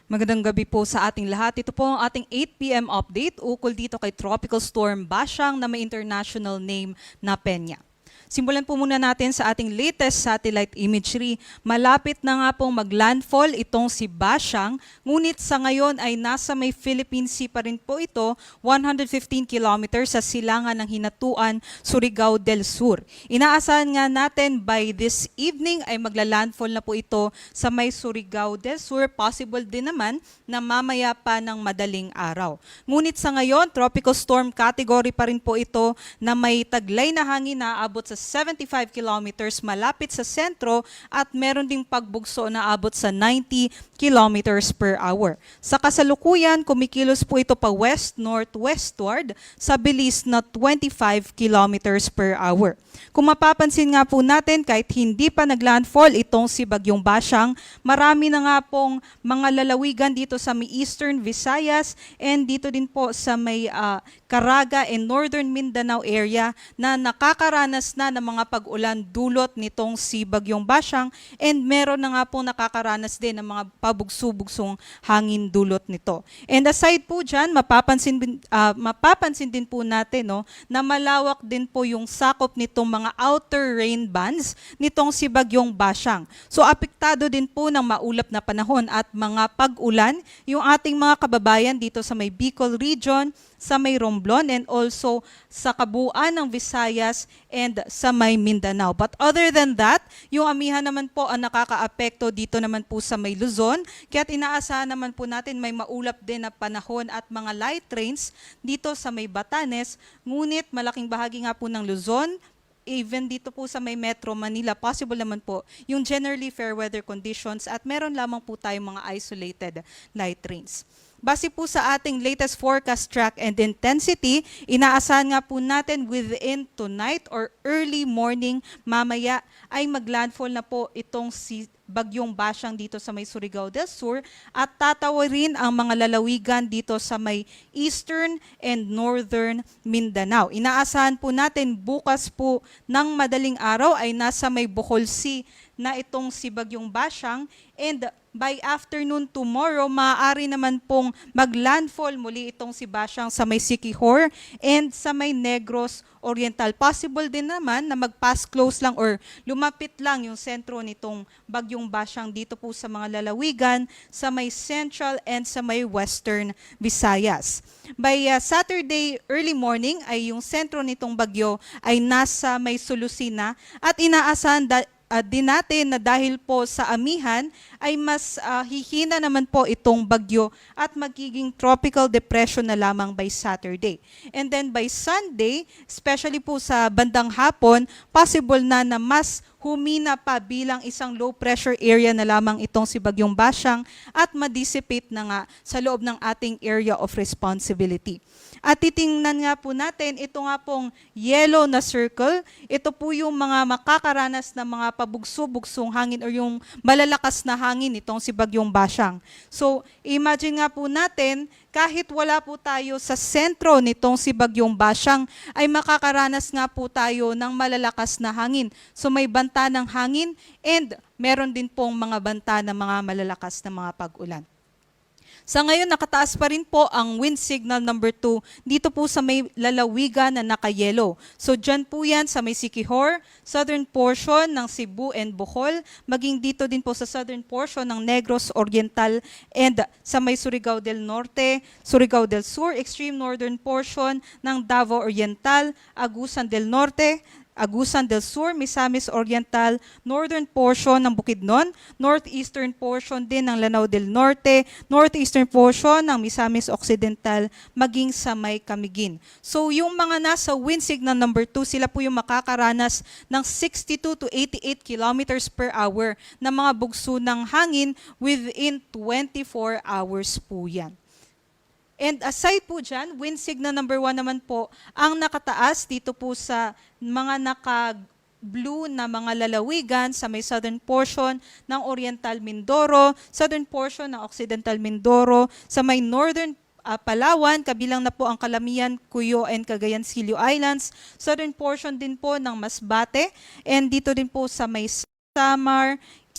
Magandang gabi po sa ating lahat. Ito po ang ating 8 p.m. update ukol dito kay Tropical Storm Bashang na may international name na Peña. Simulan po muna natin sa ating latest satellite imagery. Malapit na nga pong maglandfall itong si Bashang, ngunit sa ngayon ay nasa may Philippine Sea pa rin po ito, 115 kilometers sa silangan ng Hinatuan, Surigao del Sur. Inaasahan nga natin by this evening ay maglalandfall na po ito sa may Surigao del Sur, possible din naman na mamaya pa ng madaling araw. Ngunit sa ngayon, tropical storm category pa rin po ito na may taglay na hangin na aabot sa 75 kilometers malapit sa sentro at meron ding pagbugso na abot sa 90 kilometers per hour. Sa kasalukuyan, kumikilos po ito pa west-northwestward sa bilis na 25 kilometers per hour. Kung mapapansin nga po natin, kahit hindi pa naglandfall itong si Bagyong Bashang, marami na nga pong mga lalawigan dito sa may Eastern Visayas and dito din po sa may Caraga and Northern Mindanao area na nakakaranas na ng mga pag-ulan dulot nitong si Bagyong Bashang and meron na nga pong nakakaranas din ng mga pabugso-bugsong hangin dulot nito. And aside po dyan, mapapansin din po natin na malawak din po yung sakop nitong mga outer rain bands nitong si Bagyong Bashang. So apektado din po ng maulap na panahon at mga pag-ulan yung ating mga kababayan dito sa may Bicol region, sa may Romblon and also sa kabuuan ng Visayas and sa may Mindanao. But other than that, yung amihan naman po ang nakakaapekto dito naman po sa may Luzon, kaya't inaasahan naman po natin may maulap din na panahon at mga light rains dito sa may Batanes, ngunit malaking bahagi nga po ng Luzon, even dito po sa may Metro Manila, possible naman po yung generally fair weather conditions at meron lamang po tayong mga isolated light rains. Base po sa ating latest forecast track and intensity, inaasahan nga po natin within tonight or early morning mamaya ay maglandfall na po itong si Bagyong Bashang dito sa may Surigao del Sur at tatawarin ang mga lalawigan dito sa may Eastern and Northern Mindanao. Inaasahan po natin bukas po ng madaling araw ay nasa may Bohol Sea na itong si Bagyong Bashang and by afternoon tomorrow, maaari naman pong maglandfall muli itong si Bashang sa may Siquijor and sa may Negros Oriental. Possible din naman na mag-pass close lang or lumapit lang yung sentro nitong Bagyong Bashang dito po sa mga lalawigan sa may Central and sa may Western Visayas. By Saturday early morning ay yung sentro nitong bagyo ay nasa may Solusina at inaasahan din natin na dahil po sa amihan ay mas hihina naman po itong bagyo at magiging tropical depression na lamang by Saturday. And then by Sunday, especially po sa bandang hapon, possible na mas humina pa bilang isang low pressure area na lamang itong si Bagyong Bashang at ma-dissipate na nga sa loob ng ating area of responsibility. At titingnan nga po natin, ito nga pong yellow na circle, ito po yung mga makakaranas na mga pabugso-bugsong hangin o yung malalakas na hangin itong si Bagyong Bashang. So imagine nga po natin, kahit wala po tayo sa sentro nitong si Bagyong Bashang, ay makakaranas nga po tayo ng malalakas na hangin. So may banta ng hangin and meron din pong mga banta ng mga malalakas na mga pag-ulan. Sa ngayon, nakataas pa rin po ang wind signal number 2 dito po sa may lalawigan na naka-yellow. So dyan po yan sa may Siquijor, southern portion ng Cebu and Bohol, maging dito din po sa southern portion ng Negros Oriental and sa may Surigao del Norte, Surigao del Sur, extreme northern portion ng Davao Oriental, Agusan del Norte, Agusan del Sur, Misamis Oriental, northern portion ng Bukidnon, northeastern portion din ng Lanao del Norte, northeastern portion ng Misamis Occidental, maging sa may Camiguin. So yung mga nasa wind signal number 2, sila po yung makakaranas ng 62 to 88 kilometers per hour na mga bugso ng hangin within 24 hours po yan. And aside po dyan, wind signal number 1 naman po ang nakataas dito po sa mga naka-blue na mga lalawigan sa may southern portion ng Oriental Mindoro, southern portion ng Occidental Mindoro, sa may northern Palawan, kabilang na po ang Calamian, Cuyo, and Cagayan Silio Islands, southern portion din po ng Masbate, and dito din po sa may Samar,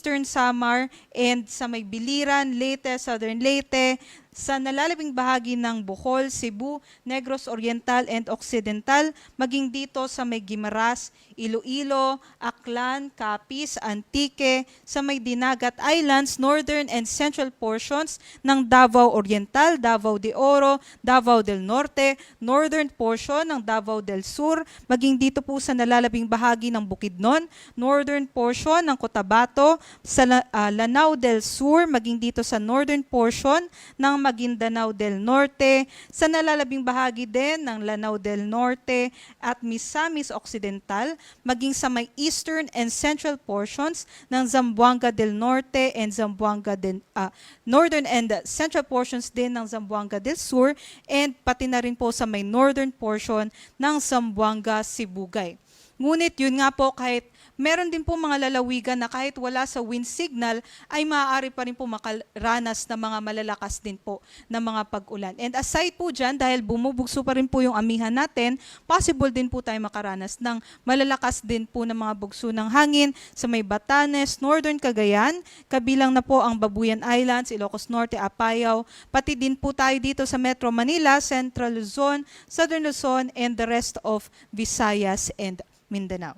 Eastern Samar and sa may Biliran, Leyte, Southern Leyte, sa nalalabing bahagi ng Bohol, Cebu, Negros Oriental and Occidental, maging dito sa may Guimaras, Iloilo, Aklan, Capiz, Antique, sa may Dinagat Islands, northern and central portions ng Davao Oriental, Davao de Oro, Davao del Norte, northern portion ng Davao del Sur, maging dito po sa nalalabing bahagi ng Bukidnon, northern portion ng Cotabato, sa Lanao del Sur, maging dito sa northern portion ng Maguindanao del Norte, sa nalalabing bahagi din ng Lanao del Norte at Misamis Occidental, maging sa may eastern and central portions ng Zamboanga del Norte and northern and central portions din ng Zamboanga del Sur, and pati na rin po sa may northern portion ng Zamboanga Sibugay. Ngunit yun nga po, kahit meron din po mga lalawigan na kahit wala sa wind signal ay maaari pa rin po makaranas ng mga malalakas din po na mga pag-ulan. And aside po dyan, dahil bumubugso pa rin po yung amihan natin, possible din po tayo makaranas ng malalakas din po ng mga bugso ng hangin sa may Batanes, Northern Cagayan, kabilang na po ang Babuyan Islands, Ilocos Norte, Apayao, pati din po tayo dito sa Metro Manila, Central Luzon, Southern Luzon, and the rest of Visayas and Mindanao.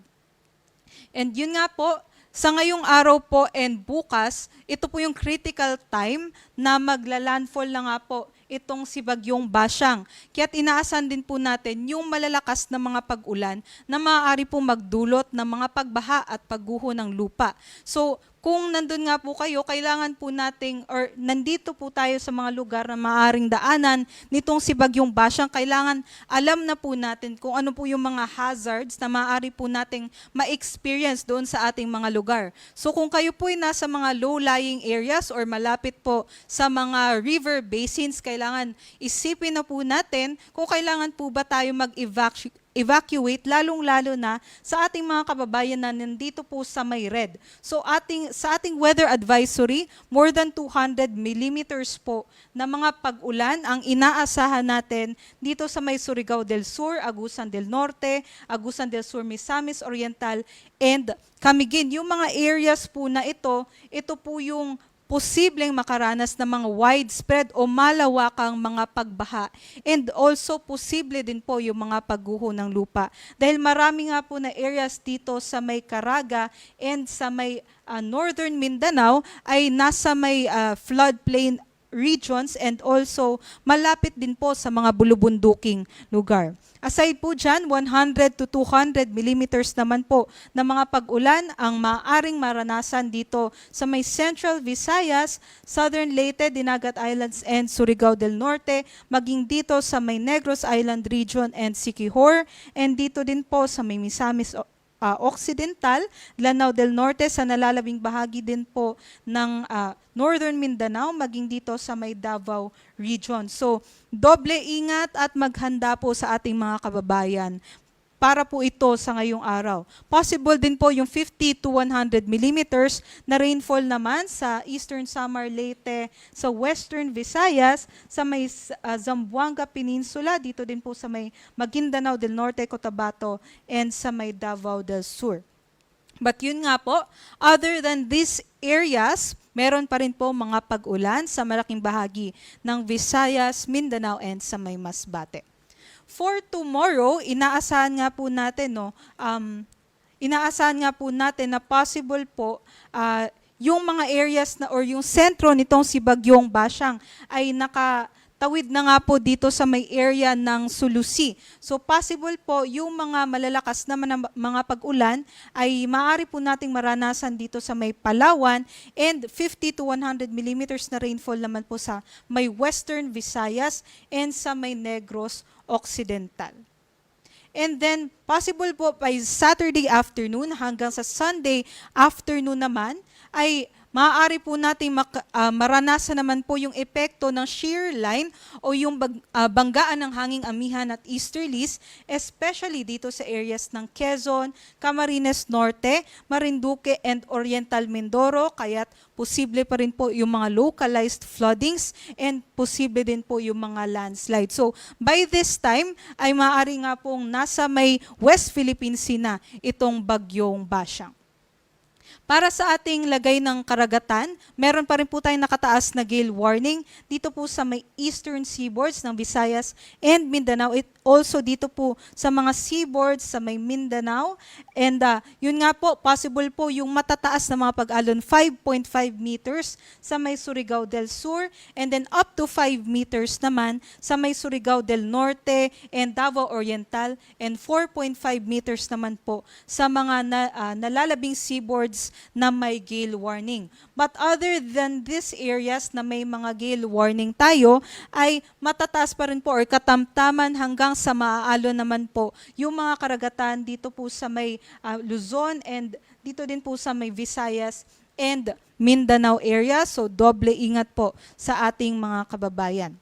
And yun nga po, sa ngayong araw po and bukas, ito po yung critical time na magla-landfall na nga po itong si Bagyong Basyang. Kaya't inaasahan din po natin yung malalakas na mga pag-ulan na maaari po magdulot ng mga pagbaha at pagguho ng lupa. So, kung nandun nga po kayo, kailangan po nating, or nandito po tayo sa mga lugar na maaaring daanan nitong si Bagyong Basyang, kailangan alam na po natin kung ano po yung mga hazards na maaari po nating ma-experience doon sa ating mga lugar. So kung kayo po ay nasa mga low-lying areas or malapit po sa mga river basins, kailangan isipin na po natin kung kailangan po ba tayo mag-evacuate, lalong-lalo na sa ating mga kababayan na nandito po sa may red. So sa ating weather advisory, more than 200 millimeters po na mga pag-ulan ang inaasahan natin dito sa may Surigao del Sur, Agusan del Norte, Agusan del Sur, Misamis Oriental, and Camiguin. Yung mga areas po na ito po yung posibleng makaranas ng mga widespread o malawakang mga pagbaha, and also posible din po yung mga pagguho ng lupa. Dahil marami nga po na areas dito sa may Caraga and sa may northern Mindanao ay nasa may floodplain regions, and also malapit din po sa mga bulubunduking lugar. Aside po dyan, 100 to 200 millimeters naman po na mga pag-ulan ang maaaring maranasan dito sa may Central Visayas, Southern Leyte, Dinagat Islands, and Surigao del Norte, maging dito sa may Negros Island region and Siquijor, and dito din po sa may Misamis Occidental, Lanao del Norte, sa nalalabing bahagi din po ng Northern Mindanao, maging dito sa may Davao region. So, doble ingat at maghanda po sa ating mga kababayan para po ito sa ngayong araw. Possible din po yung 50 to 100 millimeters na rainfall naman sa Eastern Samar, Leyte, sa Western Visayas, sa may Zamboanga Peninsula, dito din po sa may Maguindanao del Norte, Cotabato, and sa may Davao del Sur. But yun nga po, other than these areas, meron pa rin po mga pag-ulan sa malaking bahagi ng Visayas, Mindanao, and sa may Masbate. For tomorrow, inaasahan nga po natin na possible po yung mga areas na or yung sentro nitong si Bagyong Basyang ay nakatawid na nga po dito sa may area ng Sulusi. So possible po yung mga malalakas na mga pag-ulan ay maaari po nating maranasan dito sa may Palawan, and 50 to 100 millimeters na rainfall naman po sa may Western Visayas and sa may Negros Occidental. And then, possible po by Saturday afternoon hanggang sa Sunday afternoon naman, ay maaari po natin maranasan naman po yung epekto ng shear line o yung banggaan ng hanging amihan at easterlies, especially dito sa areas ng Quezon, Camarines Norte, Marinduque, and Oriental Mindoro, kaya't posible pa rin po yung mga localized floodings and posible din po yung mga landslide. So, by this time, ay maaari nga pong nasa may West Philippine Sea na itong Bagyong Basyang. Para sa ating lagay ng karagatan, meron pa rin po tayong nakataas na gale warning dito po sa may eastern seaboards ng Visayas and Mindanao. It also dito po sa mga seaboards sa may Mindanao. And yun nga po, possible po yung matataas na mga pag-alon 5.5 meters sa may Surigao del Sur and then up to 5 meters naman sa may Surigao del Norte and Davao Oriental and 4.5 meters naman po sa mga nalalabing seaboards na may gale warning. But other than these areas na may mga gale warning tayo, ay matataas pa rin po or katamtaman hanggang sa maaalon naman po yung mga karagatan dito po sa may Luzon and dito din po sa may Visayas and Mindanao area. So doble ingat po sa ating mga kababayan.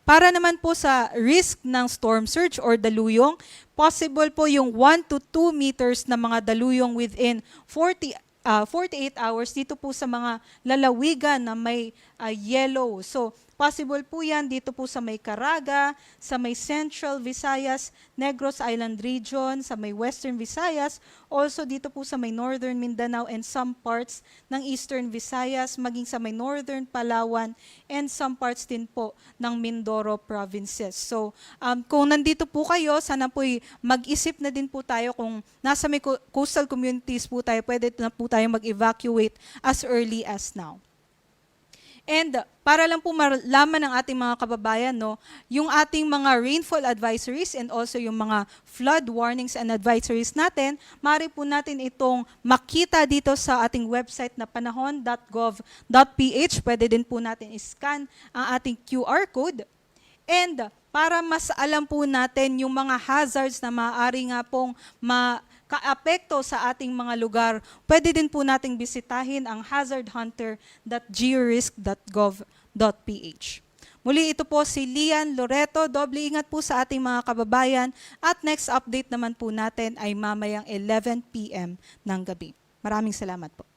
Para naman po sa risk ng storm surge or daluyong, possible po yung 1 to 2 meters na mga daluyong within 48 hours dito po sa mga lalawigan na may yellow. So, possible po yan dito po sa may Caraga, sa may Central Visayas, Negros Island Region, sa may Western Visayas, also dito po sa may Northern Mindanao and some parts ng Eastern Visayas, maging sa may Northern Palawan, and some parts din po ng Mindoro provinces. So, kung nandito po kayo, sana po'y mag-isip na din po tayo kung nasa may coastal communities po tayo, pwede na po tayo mag-evacuate as early as now. And para lang po malaman ng ating mga kababayan, no, yung ating mga rainfall advisories and also yung mga flood warnings and advisories natin, maaari po natin itong makita dito sa ating website na panahon.gov.ph. Pwede din po natin i-scan ang ating QR code. And para mas alam po natin yung mga hazards na maaari nga pong kaapekto sa ating mga lugar, pwede din po nating bisitahin ang hazardhunter.georisk.gov.ph. Muli ito po si Lian Loreto. Doble ingat po sa ating mga kababayan at next update naman po natin ay mamayang 11 p.m. ng gabi. Maraming salamat po.